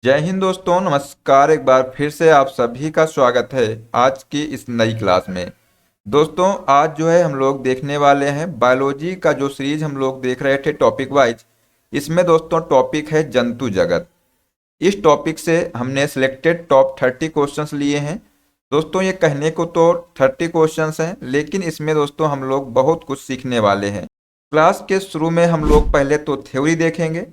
जय हिंद दोस्तों, नमस्कार। एक बार फिर से आप सभी का स्वागत है आज की इस नई क्लास में। दोस्तों, आज जो है हम लोग देखने वाले हैं बायोलॉजी का जो सीरीज हम लोग देख रहे थे टॉपिक वाइज। इसमें दोस्तों टॉपिक है जंतु जगत। इस टॉपिक से हमने सिलेक्टेड टॉप 30 क्वेश्चंस लिए हैं। दोस्तों, ये कहने को तो 30 क्वेश्चंस हैं, लेकिन इसमें दोस्तों हम लोग बहुत कुछ सीखने वाले हैं। क्लास के शुरू में हम लोग पहले तो थ्योरी देखेंगे।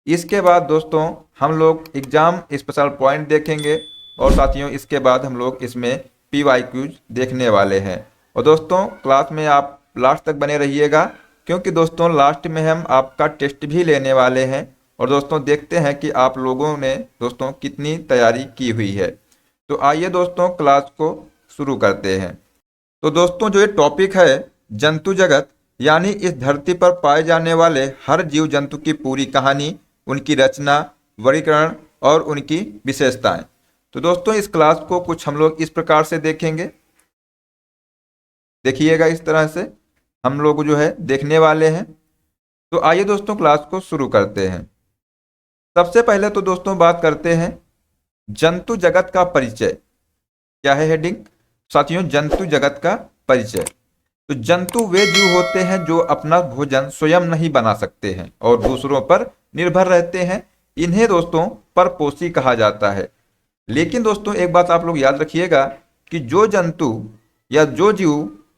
इसके बाद दोस्तों हम लोग एग्जाम स्पेशल पॉइंट देखेंगे। और साथियों, इसके बाद हम लोग इसमें PYQs देखने वाले हैं। और दोस्तों, क्लास में आप लास्ट तक बने रहिएगा, क्योंकि दोस्तों लास्ट में हम आपका टेस्ट भी लेने वाले हैं। और दोस्तों देखते हैं कि आप लोगों ने दोस्तों कितनी तैयारी की हुई है। तो आइए दोस्तों क्लास को शुरू करते हैं। तो दोस्तों, जो ये टॉपिक है जंतु जगत, यानी इस धरती पर पाए जाने वाले हर जीव जंतु की पूरी कहानी, उनकी रचना, वर्गीकरण और उनकी विशेषताएं। तो दोस्तों इस क्लास को कुछ हम लोग इस प्रकार से देखेंगे। देखिएगा, इस तरह से हम लोग जो है देखने वाले हैं। तो आइए दोस्तों क्लास को शुरू करते हैं। सबसे पहले तो दोस्तों बात करते हैं जंतु जगत का परिचय। क्या है हेडिंग? साथियों, जंतु जगत का परिचय। तो जंतु वे जीव होते हैं जो अपना भोजन स्वयं नहीं बना सकते हैं और दूसरों पर निर्भर रहते हैं। इन्हें दोस्तों परपोषी कहा जाता है। लेकिन दोस्तों एक बात आप लोग याद रखिएगा कि जो जंतु या जो जीव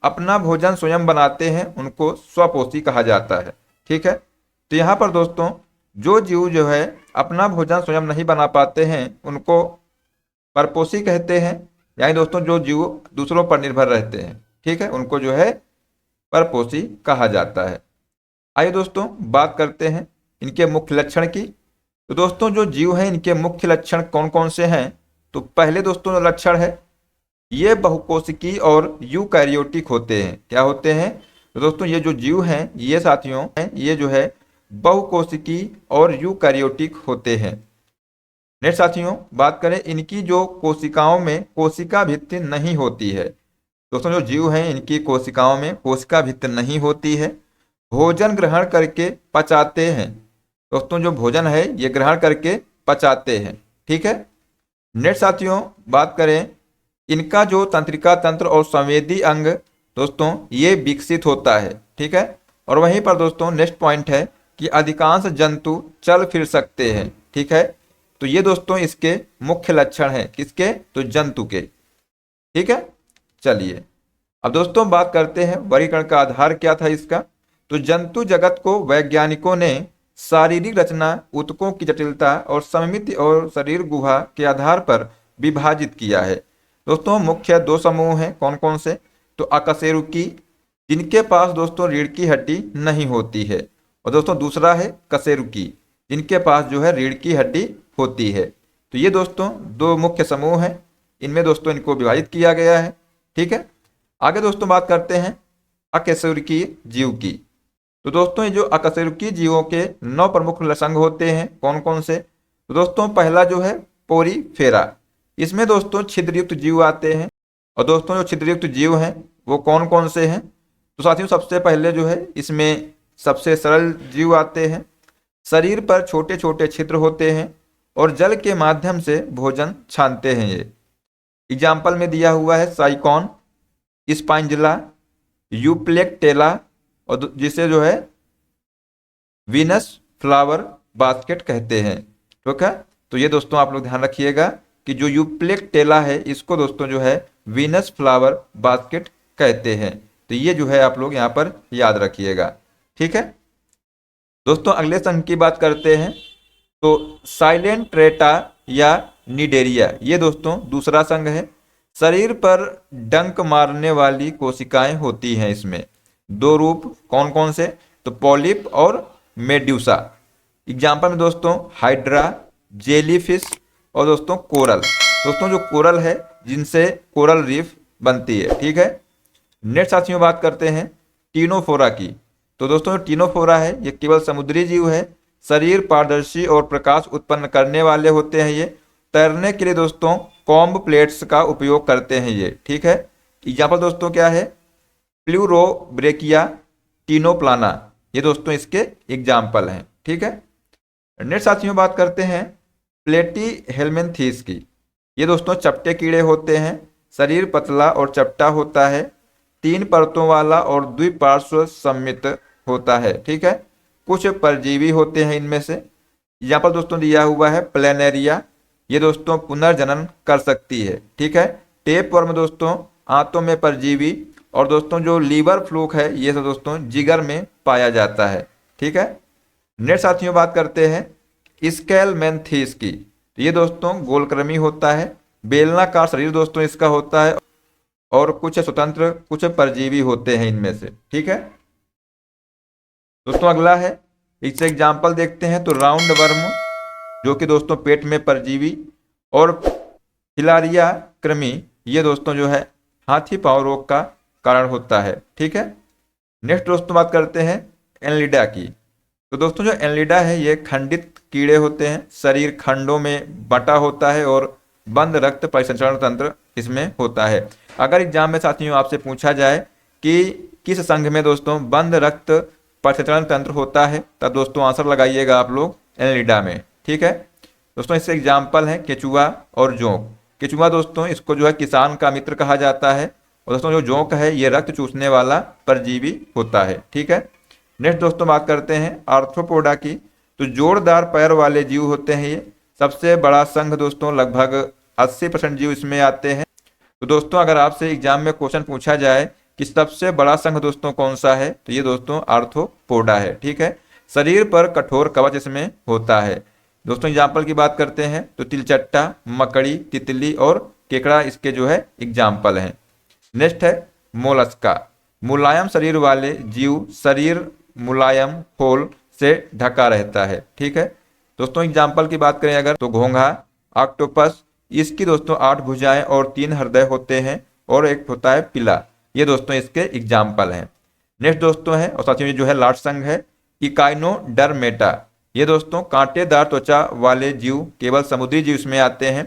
अपना भोजन स्वयं बनाते हैं उनको स्वपोषी कहा जाता है। ठीक है। तो यहाँ पर दोस्तों जो जीव जो है अपना भोजन स्वयं नहीं बना पाते हैं उनको परपोषी कहते हैं। यानी दोस्तों जो जीव दूसरों पर निर्भर रहते हैं, ठीक है, उनको जो है परपोषी कहा जाता है। आइए दोस्तों बात करते हैं इनके मुख्य लक्षण की। तो दोस्तों जो जीव हैं इनके मुख्य लक्षण कौन कौन से हैं? तो पहले दोस्तों लक्षण है ये बहुकोशिकी और यूकैरियोटिक होते हैं। क्या होते हैं? तो दोस्तों ये जो जीव हैं ये साथियों हैं ये जो है बहुकोशिकी और यूकैरियोटिक होते हैं। नेक्स्ट साथियों बात करें इनकी जो कोशिकाओं में कोशिका भित्ति नहीं होती है। दोस्तों जो जीव हैं इनकी कोशिकाओं में कोशिका भित्ति नहीं होती है। भोजन ग्रहण करके पचाते हैं। दोस्तों जो भोजन है ये ग्रहण करके पचाते हैं। ठीक है। नेक्स्ट साथियों बात करें इनका जो तंत्रिका तंत्र और संवेदी अंग दोस्तों ये विकसित होता है। ठीक है। और वहीं पर दोस्तों नेक्स्ट पॉइंट है कि अधिकांश जंतु चल फिर सकते हैं। ठीक है। तो ये दोस्तों इसके मुख्य लक्षण हैं। किसके? तो जंतु के। ठीक है। चलिए अब दोस्तों बात करते हैं वर्गीकरण का आधार क्या था इसका। तो जंतु जगत को वैज्ञानिकों ने शारीरिक रचना, ऊतकों की जटिलता और सममिति और शरीर गुहा के आधार पर विभाजित किया है। दोस्तों मुख्य दो समूह हैं। कौन कौन से? तो अकशेरुकी, जिनके पास दोस्तों रीढ़ की हड्डी नहीं होती है। और दोस्तों दूसरा है कशेरुकी, जिनके पास जो है रीढ़ की हड्डी होती है। तो ये दोस्तों दो मुख्य समूह हैं। इनमें दोस्तों इनको विभाजित किया गया है। ठीक है। आगे दोस्तों बात करते हैं अकशेरुकी जीव की। तो दोस्तों ये जो अकशेरुकी जीवों के 9 प्रमुख संघ होते हैं। कौन कौन से? तो दोस्तों पहला जो है पोरीफेरा। इसमें दोस्तों छिद्रयुक्त जीव आते हैं। और दोस्तों जो छिद्रयुक्त जीव हैं वो कौन कौन से हैं? तो साथियों सबसे पहले जो है इसमें सबसे सरल जीव आते हैं। शरीर पर छोटे छोटे छिद्र होते हैं और जल के माध्यम से भोजन छानते हैं। ये एग्जाम्पल में दिया हुआ है साइकॉन, स्पाइंजला, यूप्लेक्टेला और जिसे जो है वीनस फ्लावर बास्केट कहते हैं। ठीक है। तो ये दोस्तों आप लोग ध्यान रखिएगा कि जो यूप्लेक्टेला है इसको दोस्तों जो है वीनस फ्लावर बास्केट कहते हैं। तो ये जो है आप लोग यहाँ पर याद रखिएगा। ठीक है। दोस्तों अगले संघ की बात करते हैं। तो साइलेंट ट्रेटा या निडेरिया, ये दोस्तों दूसरा संघ है। शरीर पर डंक मारने वाली कोशिकाएं होती हैं। इसमें दो रूप कौन कौन से? तो पॉलिप और मेड्यूसा। एग्जाम्पल में दोस्तों हाइड्रा, जेलीफिश और दोस्तों कोरल। दोस्तों जो कोरल है जिनसे कोरल रीफ बनती है। ठीक है। नेक्स्ट साथियों बात करते हैं टीनोफोरा की। तो दोस्तों टीनोफोरा है ये केवल समुद्री जीव है। शरीर पारदर्शी और प्रकाश उत्पन्न करने वाले होते हैं। ये तैरने के लिए दोस्तों कॉम्ब प्लेट्स का उपयोग करते हैं ये। ठीक है। एग्जाम्पल दोस्तों क्या है? प्लूरोब्रेकिया, टीनोप्लाना, ये दोस्तों इसके एग्जाम्पल हैं। ठीक है। नेक्स्ट साथियों बात करते हैं प्लेटीहेल्मिन्थेस की। ये दोस्तों चपटे कीड़े होते हैं, शरीर पतला और चपटा होता है, 3 परतों वाला और द्विपार्श्व सममित होता है। ठीक है, कुछ परजीवी होते हैं इनमें से। यहाँ पर दोस्तों दिया हुआ है प्लेनेरिया, ये दोस्तों पुनर्जनन कर सकती है। ठीक है, टेप वर्म दोस्तों आंतों में परजीवी, और दोस्तों जो लीवर फ्लूक है ये सब दोस्तों जिगर में पाया जाता है। ठीक है, नेक्स्ट साथियों बात करते हैं स्केलमेंथेस की। ये दोस्तों गोलकृमि होता है, बेलनाकार शरीर दोस्तों इसका होता है, और कुछ स्वतंत्र कुछ परजीवी होते हैं इनमें से। ठीक है दोस्तों, अगला है, इससे एग्जाम्पल देखते हैं तो राउंड वर्म, जो कि दोस्तों पेट में परजीवी, और फिलारिया कृमि, ये दोस्तों जो है हाथी पांव रोग का कारण होता है। ठीक है, नेक्स्ट दोस्तों बात करते हैं एनलिडा की। तो दोस्तों जो एनलिडा है ये खंडित कीड़े होते हैं, शरीर खंडों में बटा होता है और बंद रक्त परिसंचरण तंत्र इसमें होता है। अगर एग्जाम में साथियों आपसे पूछा जाए कि किस संघ में दोस्तों बंद रक्त परिसंचरण तंत्र होता है, तब दोस्तों आंसर लगाइएगा आप लोग एनलिडा में। ठीक है दोस्तों, इससे एग्जाम्पल है केचुआ और जोंक। केचुआ दोस्तों इसको जो है किसान का मित्र कहा जाता है, और दोस्तों जो जोंक है ये रक्त चूसने वाला परजीवी होता है। ठीक है, नेक्स्ट दोस्तों बात करते हैं आर्थ्रोपोडा की। तो जोरदार पैर वाले जीव होते हैं ये, सबसे बड़ा संघ दोस्तों लगभग 80% जीव इसमें आते हैं। तो दोस्तों अगर आपसे एग्जाम में क्वेश्चन पूछा जाए कि सबसे बड़ा संघ दोस्तों कौन सा है, तो ये दोस्तों आर्थ्रोपोडा है। ठीक है, शरीर पर कठोर कवच इसमें होता है। दोस्तों एग्जाम्पल की बात करते हैं तो तिलचट्टा, मकड़ी, तितली और केकड़ा इसके जो है एग्जाम्पल हैं। नेक्स्ट है मोलस्का। मुलायम शरीर वाले जीव, शरीर मुलायम खोल से ढका रहता है। ठीक है दोस्तों, एग्जाम्पल की बात करें अगर तो घोंघा, ऑक्टोपस, इसकी दोस्तों 8 भुजाएं और 3 हृदय होते हैं, और एक होता है पिला। ये दोस्तों इसके एग्जाम्पल हैं। नेक्स्ट दोस्तों है, और साथियों जो है लास्ट संघ है इकाइनोडर्मेटा। ये दोस्तों कांटेदार त्वचा वाले जीव, केवल समुद्री जीव इसमें आते हैं,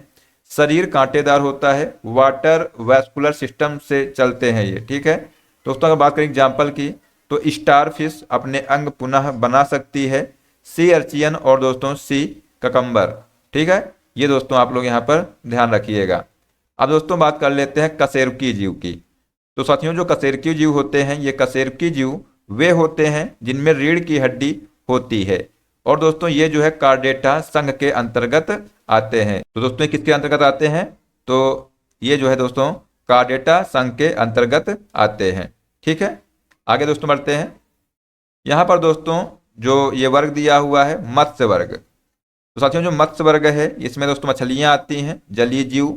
शरीर कांटेदार होता है, वाटर वैस्कुलर सिस्टम से चलते हैं ये। ठीक है दोस्तों, अगर बात करें एग्जाम्पल की तो स्टारफिश अपने अंग पुनः बना सकती है, सी अर्चियन और दोस्तों सी ककम्बर। ठीक है, ये दोस्तों आप लोग यहाँ पर ध्यान रखिएगा। अब दोस्तों बात कर लेते हैं कशेरुकी जीव की। तो साथियों जो कशेरुकी जीव होते हैं, ये कशेरुकी जीव वे होते हैं जिनमें रीढ़ की हड्डी होती है, और दोस्तों ये जो है कार्डेटा संघ के अंतर्गत आते हैं। तो दोस्तों किसके अंतर्गत आते हैं, तो ये जो है दोस्तों कार्डेटा संघ के अंतर्गत आते हैं। ठीक है, आगे दोस्तों बढ़ते हैं। यहाँ पर दोस्तों जो ये वर्ग दिया हुआ है मत्स्य वर्ग। तो साथियों जो मत्स्य वर्ग है इसमें दोस्तों मछलियाँ आती हैं, जलीय जीव।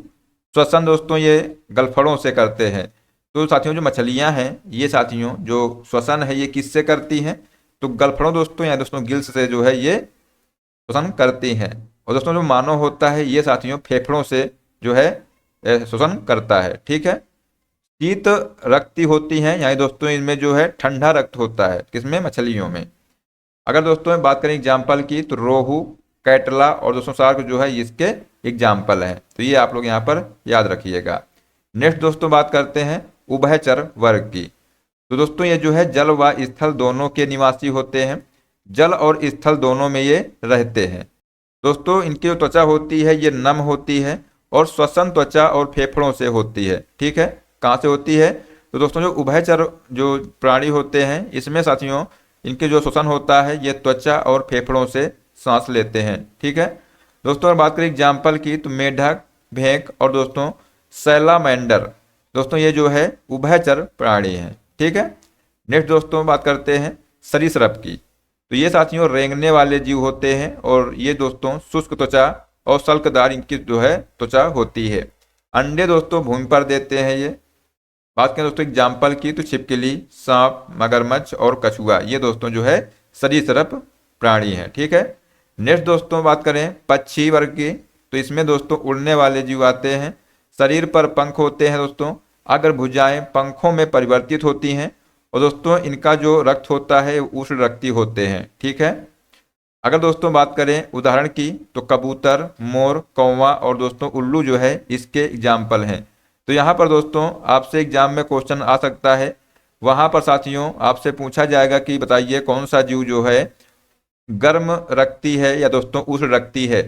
श्वसन दोस्तों ये गलफड़ों से करते हैं। तो साथियों जो मछलियाँ हैं ये साथियों जो श्वसन है ये किससे करती हैं, तो गलफड़ों दोस्तों या दोस्तों गिल्स से जो है ये श्वसन करती हैं। और दोस्तों जो मानव होता है ये साथियों फेफड़ों से जो है श्वसन करता है। ठीक है, शीत रक्ति होती हैं, यानी दोस्तों इनमें जो है ठंडा रक्त होता है, किसमें, मछलियों में। अगर दोस्तों बात करें एग्जाम्पल की तो रोहू, कैटला और दोस्तों शार्क जो है इसके एग्जाम्पल हैं। तो ये आप लोग यहाँ पर याद रखिएगा। नेक्स्ट दोस्तों बात करते हैं उभयचर वर्ग की। तो दोस्तों ये जो है जल व स्थल दोनों के निवासी होते हैं, जल और स्थल दोनों में ये रहते हैं। दोस्तों इनकी जो त्वचा होती है ये नम होती है, और श्वसन त्वचा और फेफड़ों से होती है। ठीक है, कहाँ से होती है, तो दोस्तों जो उभयचर जो प्राणी होते हैं इसमें साथियों इनके जो श्वसन होता है ये त्वचा और फेफड़ों से सांस लेते हैं। ठीक है दोस्तों, अगर बात करें एग्जाम्पल की तो मेढक, भेंक और दोस्तों सैलामेंडर, दोस्तों ये जो है उभयचर प्राणी हैं। ठीक है, नेक्स्ट दोस्तों बात करते हैं सरीसृप की। तो ये साथियों रेंगने वाले जीव होते हैं, और ये दोस्तों शुष्क त्वचा और सल्कदार इनकी जो है त्वचा होती है। अंडे दोस्तों भूमि पर देते हैं ये। बात करें दोस्तों एग्जाम्पल की तो छिपकली, सांप, मगरमच्छ और कछुआ, ये दोस्तों जो है सरीसृप प्राणी है। ठीक है, नेक्स्ट दोस्तों बात करें पक्षी वर्ग की। तो इसमें दोस्तों उड़ने वाले जीव आते हैं, शरीर पर पंख होते हैं दोस्तों, अगर भुजाएं पंखों में परिवर्तित होती हैं, और दोस्तों इनका जो रक्त होता है उष्ण रक्ती होते हैं। ठीक है, अगर दोस्तों बात करें उदाहरण की तो कबूतर, मोर, कौवा और दोस्तों उल्लू जो है इसके एग्जाम्पल हैं। तो यहाँ पर दोस्तों आपसे एग्जाम में क्वेश्चन आ सकता है, वहाँ पर साथियों आपसे पूछा जाएगा कि बताइए कौन सा जीव जो है गर्म रक्ती है या दोस्तों उष्ण रक्ती है।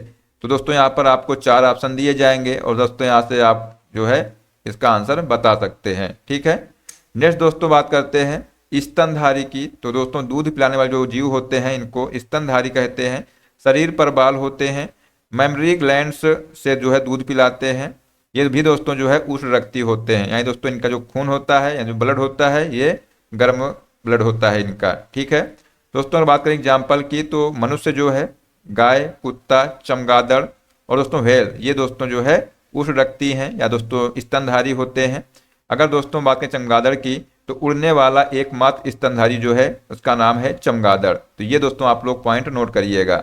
तो दोस्तों यहाँ पर आपको 4 ऑप्शन दिए जाएंगे और दोस्तों यहाँ से आप जो है इसका आंसर बता सकते हैं। ठीक है, नेक्स्ट दोस्तों बात करते हैं स्तनधारी की। तो दोस्तों दूध पिलाने वाले जो जीव होते हैं इनको स्तनधारी कहते हैं। शरीर पर बाल होते हैं, मेमरी ग्लैंड्स से जो है दूध पिलाते हैं। ये भी दोस्तों जो है उष्ण रक्ती होते हैं, यानी दोस्तों इनका जो खून होता है यानी जो ब्लड होता है ये गर्म ब्लड होता है इनका। ठीक है दोस्तों, अगर बात करें एग्जाम्पल की तो मनुष्य जो है, गाय, कुत्ता, चमगादड़ और दोस्तों व्हेल, ये दोस्तों जो है उष्ण रक्ती हैं या दोस्तों स्तनधारी होते हैं। अगर दोस्तों बात करें चमगादड़ की तो उड़ने वाला एकमात्र स्तनधारी जो है उसका नाम है चमगादड़। तो ये दोस्तों आप लोग पॉइंट नोट करिएगा।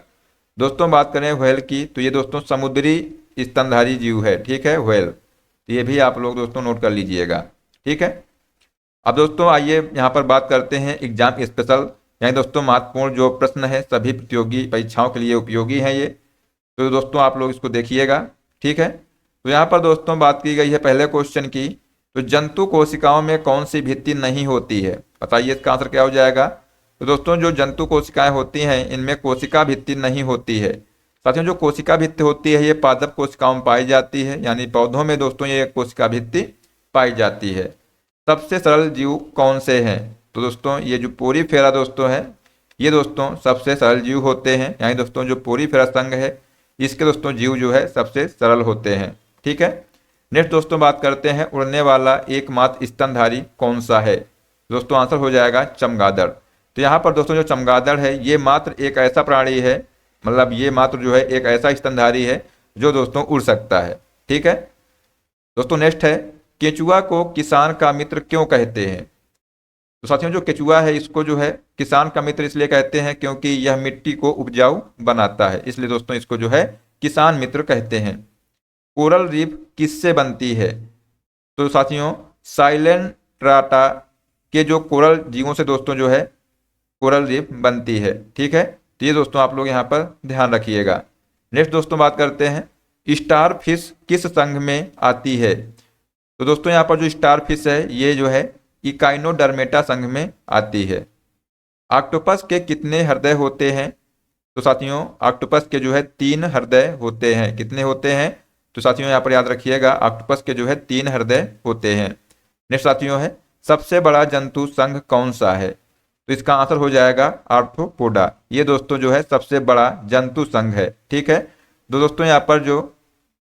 दोस्तों बात करें व्हेल की तो ये दोस्तों समुद्री स्तनधारी जीव है। ठीक है, व्हेल, तो ये भी आप लोग दोस्तों नोट कर लीजिएगा। ठीक है, अब दोस्तों आइए यहाँ पर बात करते हैं एग्जाम स्पेशल, यानी दोस्तों महत्वपूर्ण जो प्रश्न है सभी प्रतियोगी परीक्षाओं के लिए उपयोगी है ये। तो दोस्तों आप लोग इसको देखिएगा। ठीक है, तो यहाँ पर दोस्तों बात की गई है पहले क्वेश्चन की, तो जंतु कोशिकाओं में कौन सी भित्ति नहीं होती है? बताइए इसका आंसर क्या हो जाएगा। तो दोस्तों जो जंतु कोशिकाएं होती हैं इनमें कोशिका भित्ति नहीं होती है। साथियों जो कोशिका भित्ति होती है ये पादप कोशिकाओं में पाई जाती है, यानी पौधों में दोस्तों ये कोशिका भित्ति पाई जाती है। सबसे सरल जीव कौन से हैं? तो दोस्तों ये जो पोरीफेरा दोस्तों है ये दोस्तों सबसे सरल जीव होते हैं, यानी दोस्तों जो पोरीफेरा संघ है इसके दोस्तों जीव जो है सबसे सरल होते हैं। ठीक है, नेक्स्ट दोस्तों बात करते हैं उड़ने वाला एकमात्र स्तनधारी कौन सा है? दोस्तों आंसर हो जाएगा चमगादड़। तो यहाँ पर दोस्तों जो चमगादड़ है ये मात्र एक ऐसा प्राणी है, मतलब ये मात्र जो है एक ऐसा स्तनधारी है जो दोस्तों उड़ सकता है। ठीक है दोस्तों, नेक्स्ट है केचुआ को किसान का मित्र क्यों कहते हैं? तो साथियों जो केचुआ है इसको जो है किसान का मित्र इसलिए कहते हैं क्योंकि यह मिट्टी को उपजाऊ बनाता है, इसलिए दोस्तों इसको जो है किसान मित्र कहते हैं। कोरल रीफ किससे बनती है? तो साथियों साइलेंट्राटा के जो कोरल जीवों से दोस्तों जो है कोरल रीफ बनती है। ठीक है, तो ये दोस्तों आप लोग यहाँ पर ध्यान रखिएगा। नेक्स्ट दोस्तों बात करते हैं स्टार फिश किस संघ में आती है? तो दोस्तों यहाँ पर जो स्टार फिश है ये जो है इकाइनोडर्मेटा संघ में आती है। ऑक्टोपस के कितने हृदय होते हैं? तो साथियों ऑक्टोपस के जो है 3 हृदय होते हैं। कितने होते हैं? तो साथियों यहाँ पर याद रखिएगा ऑक्टोपस के जो है 3 हृदय होते हैं। नेक्स्ट साथियों है सबसे बड़ा जंतु संघ कौन सा है? तो इसका आंसर हो जाएगा आर्थ्रोपोडा। ये दोस्तों जो है सबसे बड़ा जंतु संघ है। ठीक है, तो दोस्तों यहाँ पर जो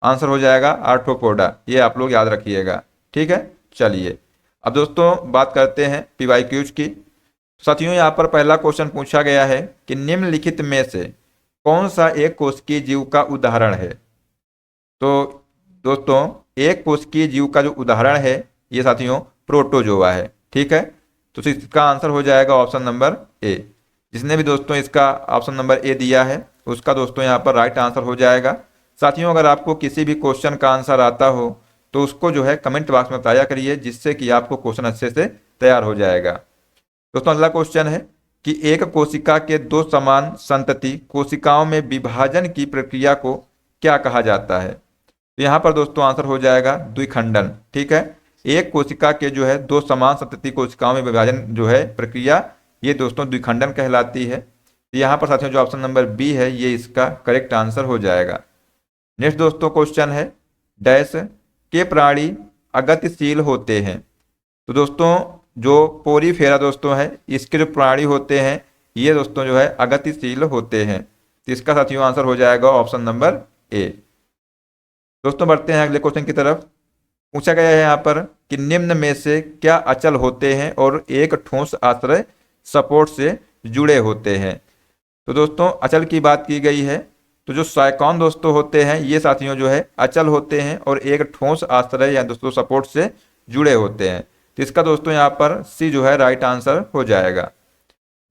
आंसर हो जाएगा आर्थ्रोपोडा, ये आप लोग याद रखिएगा। ठीक है, चलिए अब दोस्तों बात करते हैं PYQs की। साथियों यहाँ पर पहला क्वेश्चन पूछा गया है कि निम्नलिखित में से कौन सा एक कोशिकीय जीव का उदाहरण है? तो दोस्तों एक कोशिकीय जीव का जो उदाहरण है ये साथियों प्रोटोजोआ है। ठीक है, तो इसका आंसर हो जाएगा ऑप्शन नंबर ए। जिसने भी दोस्तों इसका ऑप्शन नंबर ए दिया है उसका दोस्तों यहाँ पर राइट आंसर हो जाएगा। साथियों अगर आपको किसी भी क्वेश्चन का आंसर आता हो तो उसको जो है कमेंट बॉक्स में बताया करिए, जिससे कि आपको क्वेश्चन अच्छे से तैयार हो जाएगा। दोस्तों अगला क्वेश्चन है कि एक कोशिका के 2 समान संतति कोशिकाओं में विभाजन की प्रक्रिया को क्या कहा जाता है? तो यहाँ पर दोस्तों आंसर हो जाएगा द्विखंडन। ठीक है, एक कोशिका के जो है 2 समान संतति कोशिकाओं में विभाजन जो है प्रक्रिया ये दोस्तों द्विखंडन कहलाती है। तो यहाँ पर साथियों जो ऑप्शन नंबर बी है ये इसका करेक्ट आंसर हो जाएगा। नेक्स्ट दोस्तों क्वेश्चन है डैश के प्राणी अगतिशील होते हैं? तो दोस्तों जो पोरीफेरा दोस्तों है इसके जो प्राणी होते हैं ये दोस्तों जो है अगतिशील होते हैं। तो इसका साथियों आंसर हो जाएगा ऑप्शन नंबर ए। दोस्तों बढ़ते हैं अगले क्वेश्चन की तरफ। पूछा गया है यहाँ पर कि निम्न में से क्या अचल होते हैं और एक ठोस आश्रय सपोर्ट से जुड़े होते हैं? तो दोस्तों अचल की बात की गई है, तो जो साइकॉन दोस्तों होते हैं ये साथियों जो है अचल होते हैं और एक ठोस आश्रय या दोस्तों सपोर्ट से जुड़े होते हैं। तो इसका दोस्तों यहाँ पर सी जो है राइट आंसर हो जाएगा।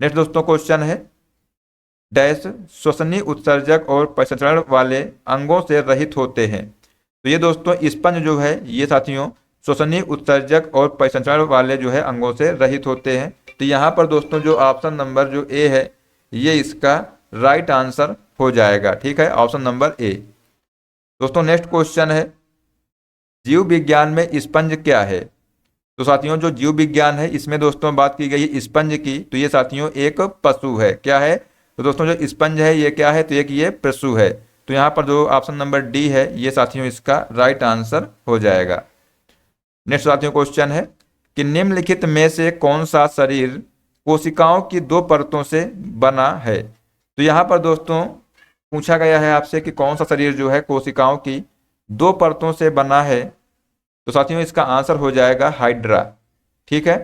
नेक्स्ट दोस्तों क्वेश्चन है डैश श्वसनीय उत्सर्जक और परिसंचरण वाले अंगों से रहित होते हैं? तो ये दोस्तों स्पंज जो है ये साथियों श्वसनीय उत्सर्जक और परिसंचरण वाले जो है अंगों से रहित होते हैं। तो यहाँ पर दोस्तों जो ऑप्शन नंबर जो ए है ये इसका राइट आंसर हो जाएगा। ठीक है, ऑप्शन नंबर ए। दोस्तों नेक्स्ट क्वेश्चन है जीव विज्ञान में स्पंज क्या है? तो साथियों जो जीव विज्ञान है इसमें दोस्तों बात की गई है स्पंज की, तो ये साथियों एक पशु है। क्या है? तो दोस्तों जो स्पंज है ये क्या है? तो एक ये पशु है। तो यहाँ पर जो ऑप्शन नंबर डी है ये साथियों इसका राइट आंसर हो जाएगा। नेक्स्ट साथियों क्वेश्चन है कि निम्नलिखित में से कौन सा शरीर कोशिकाओं की दो परतों से बना है। तो यहाँ पर दोस्तों पूछा गया है आपसे कि कौन सा शरीर जो है कोशिकाओं की दो परतों से बना है। तो साथियों इसका आंसर हो जाएगा हाइड्रा। ठीक है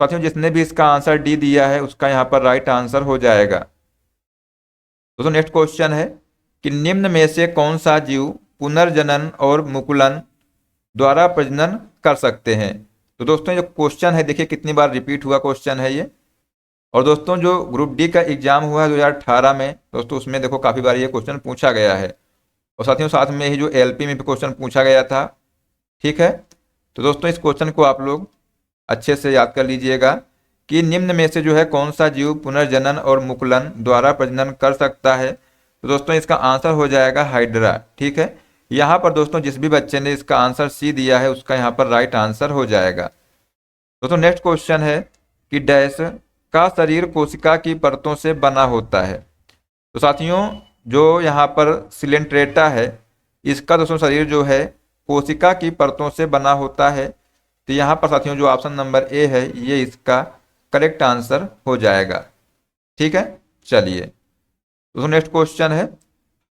साथियों, जिसने भी इसका आंसर डी दिया है उसका यहाँ पर राइट आंसर हो जाएगा। दोस्तों नेक्स्ट क्वेश्चन है कि निम्न में से कौन सा जीव पुनर्जनन और मुकुलन द्वारा प्रजनन कर सकते हैं। तो दोस्तों जो क्वेश्चन है देखिए कितनी बार रिपीट हुआ क्वेश्चन है ये। और दोस्तों जो ग्रुप डी का एग्जाम हुआ है 2018 में दोस्तों, उसमें देखो काफ़ी बार ये क्वेश्चन पूछा गया है। और साथियों साथ में ही जो एलपी में भी क्वेश्चन पूछा गया था। ठीक है, तो दोस्तों इस क्वेश्चन को आप लोग अच्छे से याद कर लीजिएगा कि निम्न में से जो है कौन सा जीव पुनर्जनन और मुकुलन द्वारा प्रजनन कर सकता है। तो दोस्तों इसका आंसर हो जाएगा हाइड्रा। ठीक है, यहाँ पर दोस्तों जिस भी बच्चे ने इसका आंसर सी दिया है उसका यहाँ पर राइट आंसर हो जाएगा। दोस्तों नेक्स्ट क्वेश्चन है कि डैश का शरीर कोशिका की परतों से बना होता है। तो साथियों जो यहाँ पर सिलेंट्रेटा है इसका दोस्तों शरीर जो है कोशिका की परतों से बना होता है। तो यहाँ पर साथियों जो ऑप्शन नंबर ए है ये इसका करेक्ट आंसर हो जाएगा। ठीक है, चलिए दोस्तों नेक्स्ट क्वेश्चन है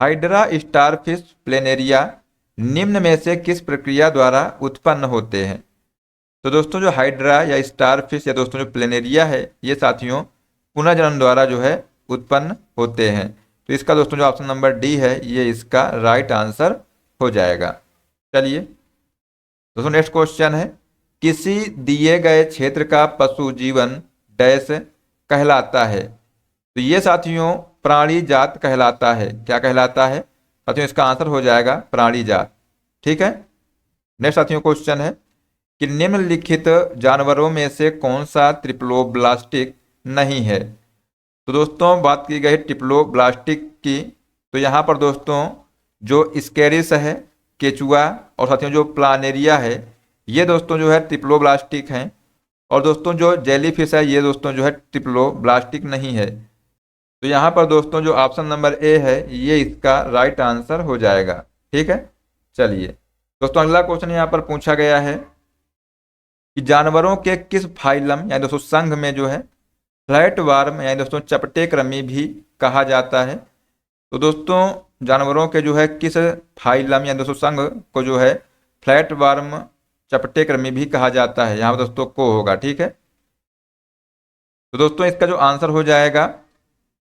हाइड्रा स्टारफिश प्लेनेरिया निम्न में से किस प्रक्रिया द्वारा उत्पन्न होते हैं। तो दोस्तों जो हाइड्रा या स्टारफिश या दोस्तों जो प्लेनेरिया है ये साथियों पुनर्जनन द्वारा जो है उत्पन्न होते हैं। तो इसका दोस्तों जो ऑप्शन नंबर डी है ये इसका राइट आंसर हो जाएगा। चलिए दोस्तों नेक्स्ट क्वेश्चन है किसी दिए गए क्षेत्र का पशु जीवन डैश कहलाता है। तो ये साथियों प्राणी जात कहलाता है। क्या कहलाता है साथियों, इसका आंसर हो जाएगा प्राणी जात। ठीक है, नेक्स्ट साथियों क्वेश्चन है कि निम्नलिखित जानवरों में से कौन सा ट्रिप्लोब्लास्टिक नहीं है। तो दोस्तों बात की गई ट्रिप्लोब्लास्टिक की, तो यहाँ पर दोस्तों जो स्केरिस है, केचुआ और साथियों जो प्लानेरिया है ये दोस्तों जो है ट्रिप्लोब्लास्टिक हैं। और दोस्तों जो जेलीफिश है ये दोस्तों जो है ट्रिप्लोब्लास्टिक नहीं है। तो यहाँ पर दोस्तों जो ऑप्शन नंबर ए है ये इसका राइट आंसर हो जाएगा। ठीक है, चलिए दोस्तों अगला क्वेश्चन यहाँ पर पूछा गया है कि जानवरों के किस फाइलम यानी दोस्तों संघ में जो है फ्लैट वार्म यानी दोस्तों चपटे कृमि भी कहा जाता है। तो दोस्तों जानवरों के जो है किस फाइलम यानी दोस्तों संघ को जो है फ्लैट वार्म चपटे कृमि भी कहा जाता है। यहाँ पर दोस्तों को होगा। ठीक है, तो दोस्तों इसका जो आंसर हो जाएगा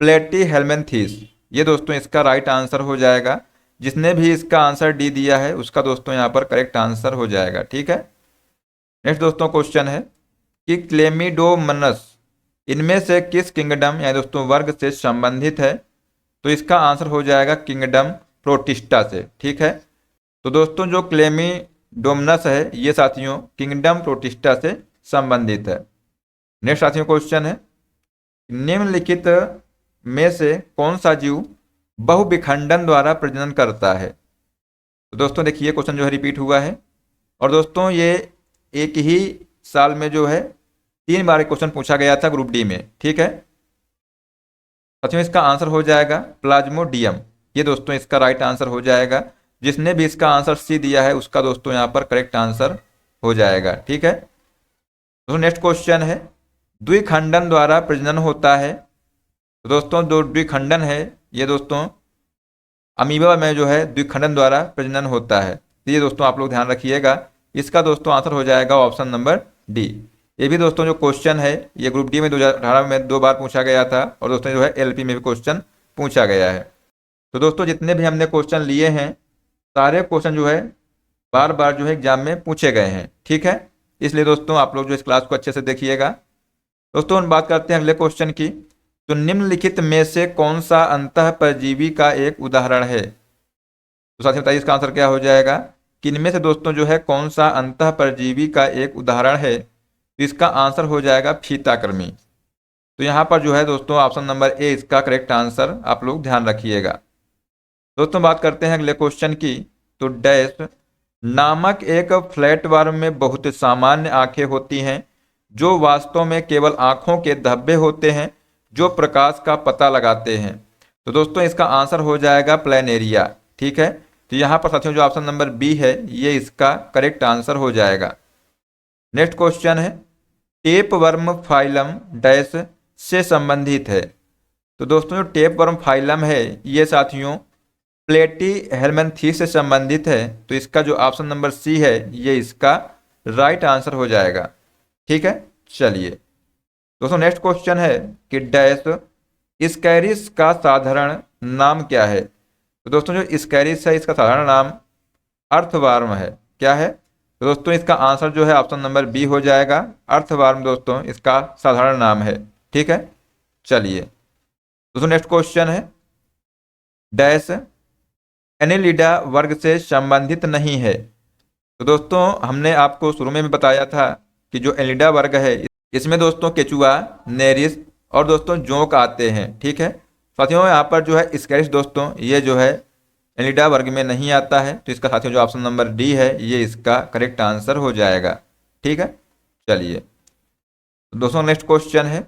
प्लेटीहेल्मिन्थेस। ये दोस्तों इसका राइट आंसर हो जाएगा। जिसने भी इसका आंसर डी दिया है उसका दोस्तों यहाँ पर करेक्ट आंसर हो जाएगा। ठीक है, नेक्स्ट दोस्तों क्वेश्चन है कि क्लेमिडोमनस इनमें से किस किंगडम यानी दोस्तों वर्ग से संबंधित है। तो इसका आंसर हो जाएगा किंगडम प्रोटिस्टा से। ठीक है, तो दोस्तों जो क्लेमिडोमनस है ये साथियों किंगडम प्रोटिस्टा से संबंधित है। नेक्स्ट साथियों क्वेश्चन है निम्नलिखित में से कौन सा जीव बहुविखंडन द्वारा प्रजनन करता है। तो दोस्तों देखिए क्वेश्चन जो है रिपीट हुआ है और दोस्तों ये एक ही साल में जो है 3 बार क्वेश्चन पूछा गया था ग्रुप डी में। ठीक है साथियों, इसका आंसर हो जाएगा प्लाज्मोडियम। ये दोस्तों इसका राइट आंसर हो जाएगा। जिसने भी इसका आंसर सी दिया है उसका दोस्तों यहाँ पर करेक्ट आंसर हो जाएगा। ठीक है दोस्तों, नेक्स्ट क्वेश्चन है द्विखंडन द्वारा प्रजनन होता है। तो दोस्तों जो द्विखंडन है ये दोस्तों अमीबा में जो है द्विखंडन द्वारा प्रजनन होता है। तो ये दोस्तों आप लोग ध्यान रखिएगा। इसका दोस्तों आंसर हो जाएगा ऑप्शन नंबर डी। ये भी दोस्तों जो क्वेश्चन है ये ग्रुप डी में 2018 में 2 बार पूछा गया था और दोस्तों जो है एलपी में भी क्वेश्चन पूछा गया है। तो दोस्तों जितने भी हमने क्वेश्चन लिए हैं सारे क्वेश्चन जो है बार बार जो है एग्जाम में पूछे गए हैं। ठीक है, इसलिए दोस्तों आप लोग जो इस क्लास को अच्छे से देखिएगा। दोस्तों हम बात करते हैं अगले क्वेश्चन की। तो निम्नलिखित में से कौन सा अंतः परजीवी का एक उदाहरण है। तो साथियों बताइए इसका आंसर क्या हो जाएगा कि इनमें से दोस्तों जो है कौन सा अंतः परजीवी का एक उदाहरण है। तो इसका आंसर हो जाएगा फीताकृमि। तो यहाँ पर जो है दोस्तों ऑप्शन नंबर ए इसका करेक्ट आंसर आप लोग ध्यान रखिएगा। दोस्तों बात करते हैं अगले क्वेश्चन की। तो डैश नामक एक फ्लैट वार्म में बहुत सामान्य आंखें होती हैं जो वास्तव में केवल आंखों के धब्बे होते हैं जो प्रकाश का पता लगाते हैं। तो दोस्तों इसका आंसर हो जाएगा प्लेनेरिया। ठीक है, तो यहाँ पर साथियों जो ऑप्शन नंबर बी है ये इसका करेक्ट आंसर हो जाएगा। नेक्स्ट क्वेश्चन है, टेप वर्म फाइलम डैश से संबंधित है। तो दोस्तों जो टेप वर्म फाइलम है ये साथियों प्लेटी हेलमेंथीस से संबंधित है। तो इसका जो ऑप्शन नंबर सी है ये इसका राइट आंसर हो जाएगा। ठीक है, चलिए दोस्तों नेक्स्ट क्वेश्चन है कि डैश स्कैरिस का साधारण नाम क्या है। तो दोस्तों जो स्कैरिस है इसका साधारण नाम अर्थवार्म है। क्या है? तो दोस्तों इसका आंसर जो है ऑप्शन नंबर बी हो जाएगा। अर्थवार्म दोस्तों इसका साधारण नाम है। ठीक है, चलिए दोस्तों नेक्स्ट क्वेश्चन है, डैश एनेलिडा वर्ग से संबंधित नहीं है। तो दोस्तों हमने आपको शुरू में भी बताया था कि जो एनिलिडा वर्ग है इसमें दोस्तों केचुआ, नेरिस और दोस्तों जोंक आते हैं। ठीक है साथियों, यहाँ पर जो है स्कैरिस दोस्तों ये जो है एनिलिडा वर्ग में नहीं आता है। तो इसका साथियों जो ऑप्शन नंबर डी है ये इसका करेक्ट आंसर हो जाएगा। ठीक है, चलिए दोस्तों नेक्स्ट क्वेश्चन है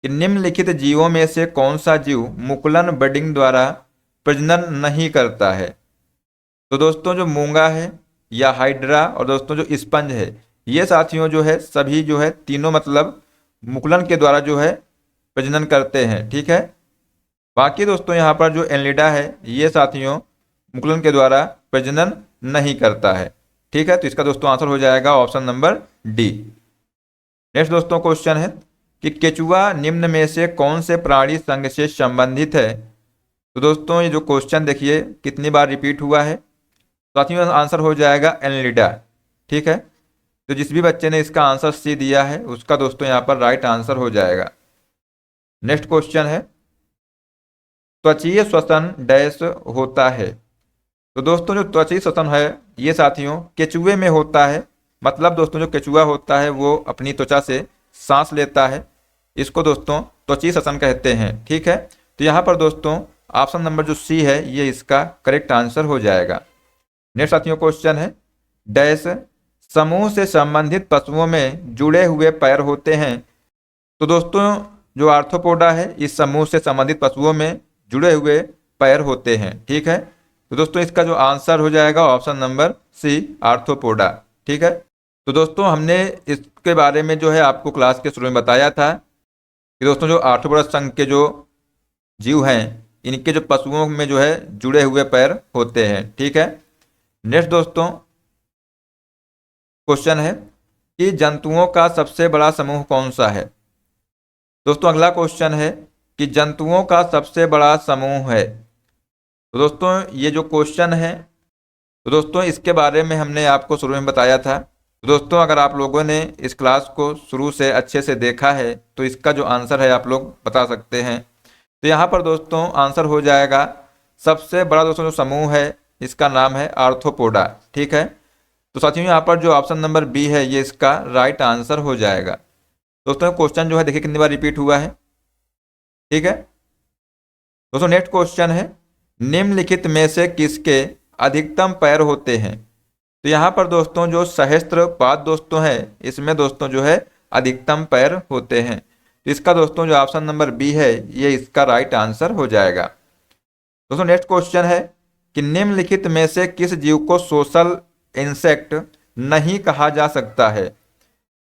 कि निम्नलिखित जीवों में से कौन सा जीव मुकुलन बडिंग द्वारा प्रजनन नहीं करता है। तो दोस्तों जो मूंगा है या हाइड्रा और दोस्तों जो स्पंज है ये साथियों जो है सभी जो है तीनों मतलब मुकुलन के द्वारा जो है प्रजनन करते हैं। ठीक है, बाकी दोस्तों यहाँ पर जो एनिलिडा है ये साथियों मुकुलन के द्वारा प्रजनन नहीं करता है। ठीक है, तो इसका दोस्तों आंसर हो जाएगा ऑप्शन नंबर डी। नेक्स्ट दोस्तों क्वेश्चन है कि केचुआ निम्न में से कौन से प्राणी संघ से संबंधित है। तो दोस्तों ये जो क्वेश्चन देखिए कितनी बार रिपीट हुआ है। साथियों आंसर हो जाएगा एनिलिडा। ठीक है, तो जिस भी बच्चे ने इसका आंसर सी दिया है उसका दोस्तों यहाँ पर राइट आंसर हो जाएगा। नेक्स्ट क्वेश्चन है, त्वचीय श्वसन डैश होता है। तो दोस्तों जो त्वचीय श्वसन है ये साथियों केचुए में होता है। मतलब दोस्तों जो केचुआ होता है वो अपनी त्वचा से सांस लेता है, इसको दोस्तों त्वचीय श्वसन कहते हैं। ठीक है, तो यहाँ पर दोस्तों ऑप्शन नंबर जो सी है ये इसका करेक्ट आंसर हो जाएगा। नेक्स्ट साथियों क्वेश्चन है, डैश समूह से संबंधित पशुओं में जुड़े हुए पैर होते हैं। तो दोस्तों जो आर्थ्रोपोडा है इस समूह से संबंधित पशुओं में जुड़े हुए पैर होते हैं। ठीक है, तो दोस्तों इसका जो आंसर हो जाएगा ऑप्शन नंबर सी आर्थ्रोपोडा। ठीक है, तो दोस्तों हमने इसके बारे में जो है आपको क्लास के शुरू में बताया था कि दोस्तों जो आर्थ्रोपोडा संघ के जो जीव हैं इनके जो पशुओं में जो है जुड़े हुए पैर होते हैं। ठीक है, नेक्स्ट दोस्तों क्वेश्चन है कि जंतुओं का सबसे बड़ा समूह कौन सा है। दोस्तों अगला क्वेश्चन है कि जंतुओं का सबसे बड़ा समूह है। तो दोस्तों ये जो क्वेश्चन है तो दोस्तों इसके बारे में हमने आपको शुरू में बताया था। तो दोस्तों अगर आप लोगों ने इस क्लास को शुरू से अच्छे से देखा है तो इसका जो आंसर है आप लोग बता सकते हैं। तो यहाँ पर दोस्तों आंसर हो जाएगा सबसे बड़ा दोस्तों जो समूह है इसका नाम है आर्थ्रोपोडा। ठीक है, तो साथियों यहाँ पर जो ऑप्शन नंबर बी है ये इसका राइट आंसर हो जाएगा। दोस्तों क्वेश्चन जो है देखिए कितनी बार रिपीट हुआ है। ठीक है दोस्तों नेक्स्ट क्वेश्चन है, निम्नलिखित में से किसके अधिकतम पैर होते हैं। तो यहाँ पर दोस्तों जो सहस्त्रपाद दोस्तों है इसमें दोस्तों जो है अधिकतम पैर होते हैं। तो इसका दोस्तों जो ऑप्शन नंबर बी है ये इसका राइट आंसर हो जाएगा। दोस्तों नेक्स्ट क्वेश्चन है कि निम्नलिखित में से किस जीव को सोशल इंसेक्ट नहीं कहा जा सकता है।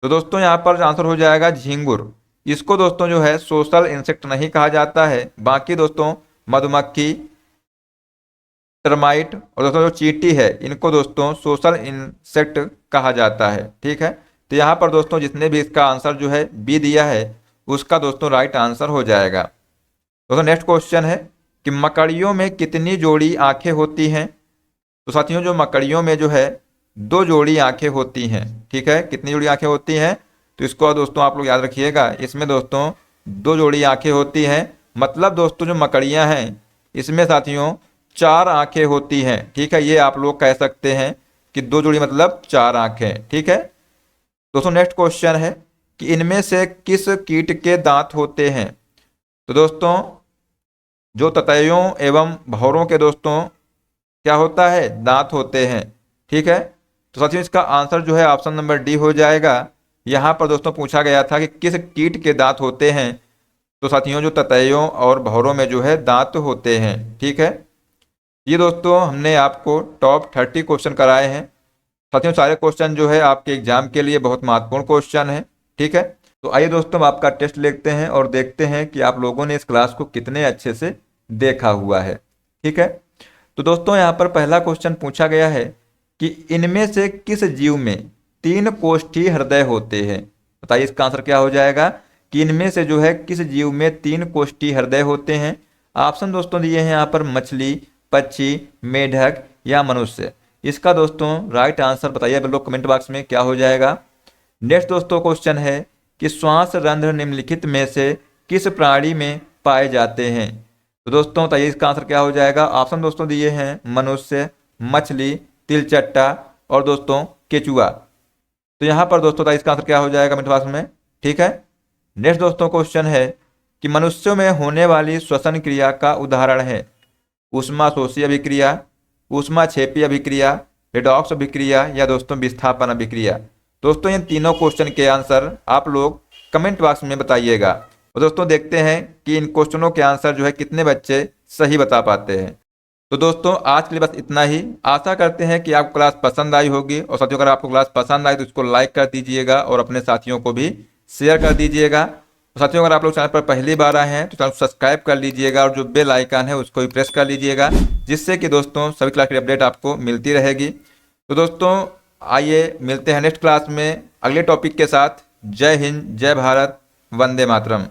तो दोस्तों यहाँ पर आंसर हो जाएगा झींगुर। इसको दोस्तों जो है सोशल इंसेक्ट नहीं कहा जाता है। बाकी दोस्तों मधुमक्खी, टर्माइट और दोस्तों जो चींटी है इनको दोस्तों सोशल इंसेक्ट कहा जाता है। ठीक है, तो यहाँ पर दोस्तों जिसने भी इसका आंसर जो है बी दिया है उसका दोस्तों राइट आंसर हो जाएगा। दोस्तों नेक्स्ट क्वेश्चन है कि मकड़ियों में कितनी जोड़ी आंखें होती हैं। तो साथियों जो मकड़ियों में जो है 2 जोड़ी आंखें होती हैं। ठीक है, कितनी जोड़ी आंखें होती हैं तो इसको दोस्तों आप लोग याद रखिएगा। इसमें दोस्तों 2 जोड़ी आंखें होती हैं। मतलब दोस्तों जो मकड़ियां हैं इसमें साथियों 4 आंखें होती हैं। ठीक है, ये आप लोग कह सकते हैं कि 2 जोड़ी मतलब 4 आंखें। ठीक है दोस्तों नेक्स्ट क्वेश्चन है कि इनमें से किस कीट के दांत होते हैं। तो दोस्तों जो ततैयों एवं भंवरों के दोस्तों क्या होता है दांत होते हैं। ठीक है, तो साथियों इसका आंसर जो है ऑप्शन नंबर डी हो जाएगा। यहाँ पर दोस्तों पूछा गया था कि किस कीट के दांत होते हैं तो साथियों जो ततैयों और भौरों में जो है दांत होते हैं। ठीक है, ये दोस्तों हमने आपको टॉप 30 क्वेश्चन कराए हैं। साथियों सारे क्वेश्चन जो है आपके एग्जाम के लिए बहुत महत्वपूर्ण क्वेश्चन है। ठीक है, तो आइए दोस्तों हम आपका टेस्ट लेते हैं और देखते हैं कि आप लोगों ने इस क्लास को कितने अच्छे से देखा हुआ है। ठीक है, तो दोस्तों यहाँ पर पहला क्वेश्चन पूछा गया है कि इनमें से किस जीव में 3 कोष्ठी हृदय होते हैं। बताइए इसका आंसर क्या हो जाएगा कि इनमें से जो है किस जीव में 3 कोष्ठी हृदय होते हैं। ऑप्शन दोस्तों दिए हैं यहाँ पर मछली, पक्षी, मेढक या मनुष्य। इसका दोस्तों राइट आंसर बताइए आप लोग कमेंट बॉक्स में क्या हो जाएगा। नेक्स्ट दोस्तों क्वेश्चन है कि श्वास रंध्र निम्नलिखित में से किस प्राणी में पाए जाते हैं। तो दोस्तों बताइए इसका आंसर क्या हो जाएगा। ऑप्शन दोस्तों दिए हैं मनुष्य, मछली, तिलचट्टा और दोस्तों केचुआ। तो यहाँ पर दोस्तों बताइए इसका आंसर क्या हो जाएगा कमेंट बॉक्स में। ठीक है, नेक्स्ट दोस्तों क्वेश्चन है कि मनुष्यों में होने वाली श्वसन क्रिया का उदाहरण है ऊष्माशोषी अभिक्रिया, ऊष्माक्षेपी अभिक्रिया, रेडॉक्स अभिक्रिया या दोस्तों विस्थापन अभिक्रिया। दोस्तों इन तीनों क्वेश्चन के आंसर आप लोग कमेंट बॉक्स में बताइएगा। और दोस्तों देखते हैं कि इन क्वेश्चनों के आंसर जो है कितने बच्चे सही बता पाते हैं। तो दोस्तों आज के लिए बस इतना ही। आशा करते हैं कि आपको क्लास पसंद आई होगी और साथियों अगर आपको क्लास पसंद आई तो इसको लाइक कर दीजिएगा और अपने साथियों को भी शेयर कर दीजिएगा। तो साथियों अगर आप लोग चैनल पर पहली बार आए हैं तो चैनल को सब्सक्राइब कर लीजिएगा और जो बेल आइकन है उसको भी प्रेस कर लीजिएगा, जिससे कि दोस्तों सभी क्लास की अपडेट आपको मिलती रहेगी। तो दोस्तों आइए मिलते हैं नेक्स्ट क्लास में अगले टॉपिक के साथ। जय हिंद, जय भारत, वंदे मातरम।